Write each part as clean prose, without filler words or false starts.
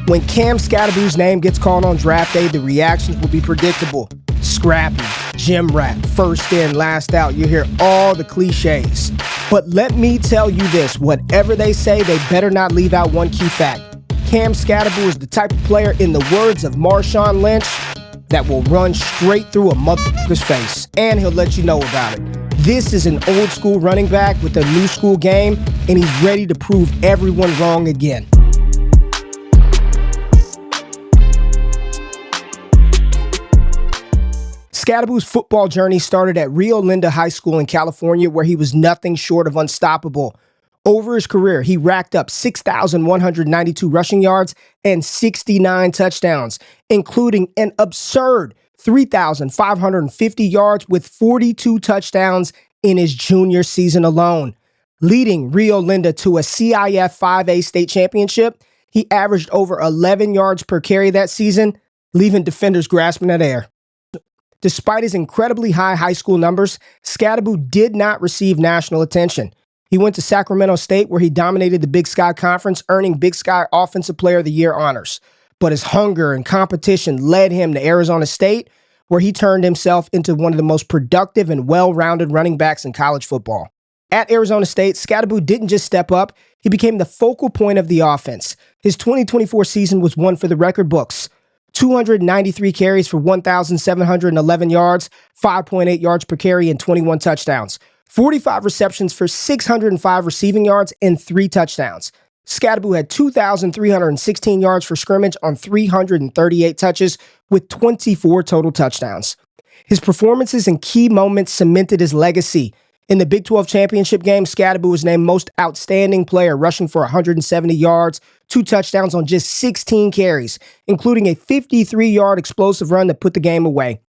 When Cam Skattebo's name gets called on draft day, the reactions will be predictable. Scrappy, gym rat, first in, last out. You hear all the cliches. But let me tell you this, whatever they say, they better not leave out one key fact. Cam Skattebo is the type of player, in the words of Marshawn Lynch, that will run straight through a motherfucker's face, and he'll let you know about it. This is an old school running back with a new school game, and he's ready to prove everyone wrong again. Skattebo's football journey started at Rio Linda High School in California, where he was nothing short of unstoppable. Over his career, he racked up 6,192 rushing yards and 69 touchdowns, including an absurd 3,550 yards with 42 touchdowns in his junior season alone. Leading Rio Linda to a CIF 5A state championship, he averaged over 11 yards per carry that season, leaving defenders grasping at air. Despite his incredibly high school numbers, Skattebo did not receive national attention. He went to Sacramento State, where he dominated the Big Sky Conference, earning Big Sky Offensive Player of the Year honors. But his hunger and competition led him to Arizona State, where he turned himself into one of the most productive and well-rounded running backs in college football. At Arizona State, Skattebo didn't just step up, he became the focal point of the offense. His 2024 season was one for the record books. 293 carries for 1,711 yards, 5.8 yards per carry, and 21 touchdowns. 45 receptions for 605 receiving yards and 3 touchdowns. Skattebo had 2,316 yards for scrimmage on 338 touches with 24 total touchdowns. His performances in key moments cemented his legacy. In the Big 12 championship game, Skattebo was named most outstanding player, rushing for 170 yards, 2 touchdowns on just 16 carries, including a 53-yard explosive run that put the game away.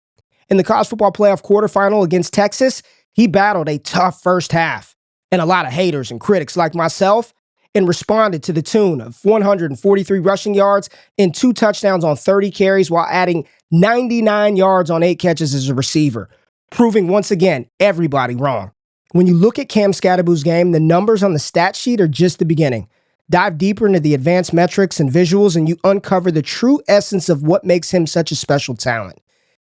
In the college football playoff quarterfinal against Texas, he battled a tough first half and a lot of haters and critics like myself, and responded to the tune of 143 rushing yards and 2 touchdowns on 30 carries while adding 99 yards on 8 catches as a receiver, proving once again everybody wrong. When you look at Cam Skattebo's game, the numbers on the stat sheet are just the beginning. Dive deeper into the advanced metrics and visuals, and you uncover the true essence of what makes him such a special talent.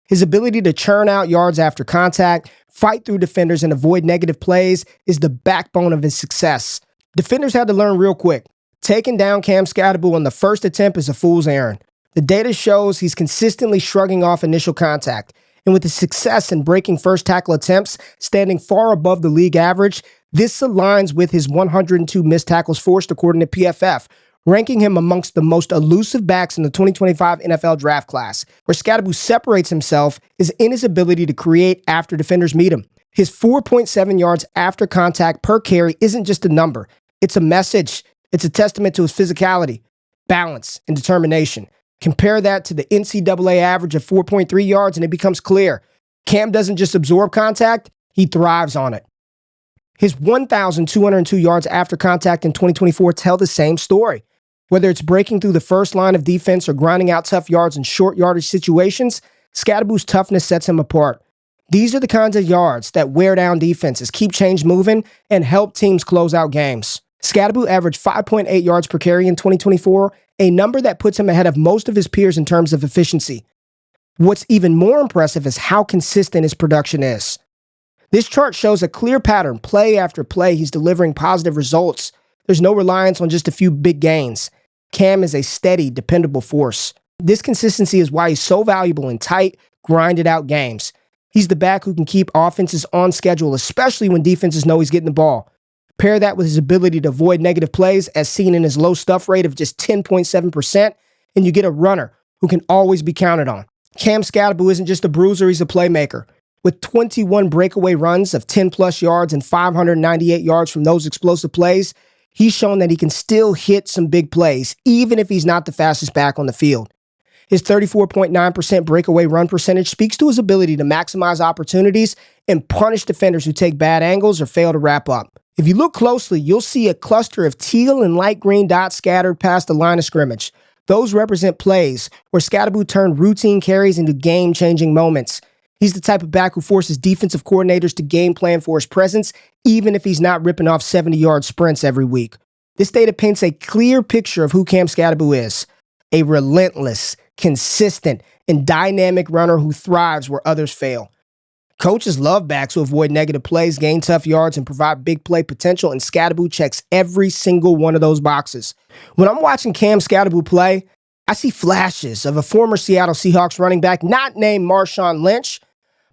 His ability to churn out yards after contact, fight through defenders, and avoid negative plays is the backbone of his success. Defenders had to learn real quick. Taking down Cam Skattebo on the first attempt is a fool's errand. The data shows he's consistently shrugging off initial contact, and with his success in breaking first tackle attempts standing far above the league average, this aligns with his 102 missed tackles forced according to PFF, ranking him amongst the most elusive backs in the 2025 NFL draft class. Where Skattebo separates himself is in his ability to create after defenders meet him. His 4.7 yards after contact per carry isn't just a number. It's a message. It's a testament to his physicality, balance, and determination. Compare that to the NCAA average of 4.3 yards and it becomes clear. Cam doesn't just absorb contact, he thrives on it. His 1,202 yards after contact in 2024 tell the same story. Whether it's breaking through the first line of defense or grinding out tough yards in short yardage situations, Skattebo's toughness sets him apart. These are the kinds of yards that wear down defenses, keep chains moving, and help teams close out games. Skattebo averaged 5.8 yards per carry in 2024, a number that puts him ahead of most of his peers in terms of efficiency. What's even more impressive is how consistent his production is. This chart shows a clear pattern. Play after play, he's delivering positive results. There's no reliance on just a few big gains. Cam is a steady, dependable force. This consistency is why he's so valuable in tight, grinded out games. He's the back who can keep offenses on schedule, especially when defenses know he's getting the ball. Pair that with his ability to avoid negative plays, as seen in his low stuff rate of just 10.7%, and you get a runner who can always be counted on. Cam Skattebo isn't just a bruiser, he's a playmaker. With 21 breakaway runs of 10-plus yards and 598 yards from those explosive plays, he's shown that he can still hit some big plays, even if he's not the fastest back on the field. His 34.9% breakaway run percentage speaks to his ability to maximize opportunities and punish defenders who take bad angles or fail to wrap up. If you look closely, you'll see a cluster of teal and light green dots scattered past the line of scrimmage. Those represent plays where Skattebo turned routine carries into game-changing moments. He's the type of back who forces defensive coordinators to game plan for his presence, even if he's not ripping off 70-yard sprints every week. This data paints a clear picture of who Cam Skattebo is. a relentless, consistent, and dynamic runner who thrives where others fail. Coaches love backs who avoid negative plays, gain tough yards, and provide big play potential, and Skattebo checks every single one of those boxes. When I'm watching Cam Skattebo play, I see flashes of a former Seattle Seahawks running back not named Marshawn Lynch,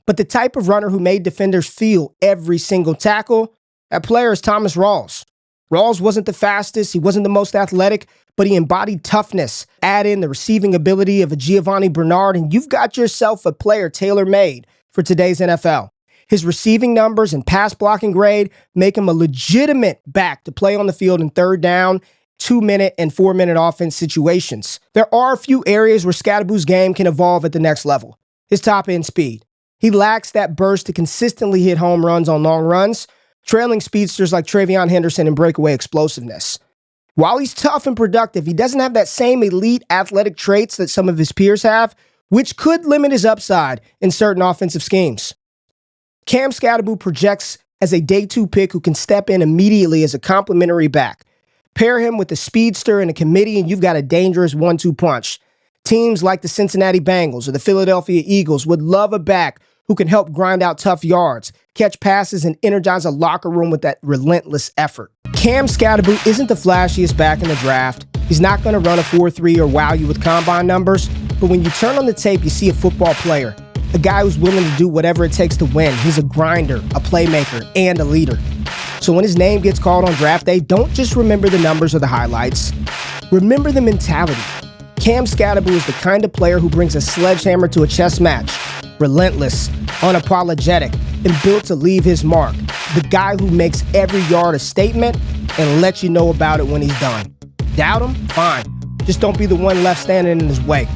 but the type of runner who made defenders feel every single tackle. That player is Thomas Rawls. Rawls wasn't the fastest, he wasn't the most athletic, but he embodied toughness. Add in the receiving ability of a Giovanni Bernard, and you've got yourself a player tailor-made for today's NFL. His receiving numbers and pass blocking grade make him a legitimate back to play on the field in third down, 2-minute and 4-minute offense situations. There are a few areas where Skattebo's game can evolve at the next level. His top end speed. He lacks that burst to consistently hit home runs on long runs, trailing speedsters like Travion Henderson and Breakaway Explosiveness. While he's tough and productive, he doesn't have that same elite athletic traits that some of his peers have, which could limit his upside in certain offensive schemes. Cam Skattebo projects as a day 2 pick who can step in immediately as a complementary back. Pair him with a speedster and a committee, and you've got a dangerous 1-2 punch. Teams like the Cincinnati Bengals or the Philadelphia Eagles would love a back who can help grind out tough yards, catch passes, and energize a locker room with that relentless effort. Cam Skattebo isn't the flashiest back in the draft. He's not going to run a 4.3 or wow you with combine numbers, but when you turn on the tape, you see a football player, a guy who's willing to do whatever it takes to win. He's a grinder, a playmaker, and a leader. So when his name gets called on draft day, don't just remember the numbers or the highlights. Remember the mentality. Cam Skattebo is the kind of player who brings a sledgehammer to a chess match. Relentless, unapologetic, and built to leave his mark. The guy who makes every yard a statement and lets you know about it when he's done. Doubt him? Fine. Just don't be the one left standing in his way.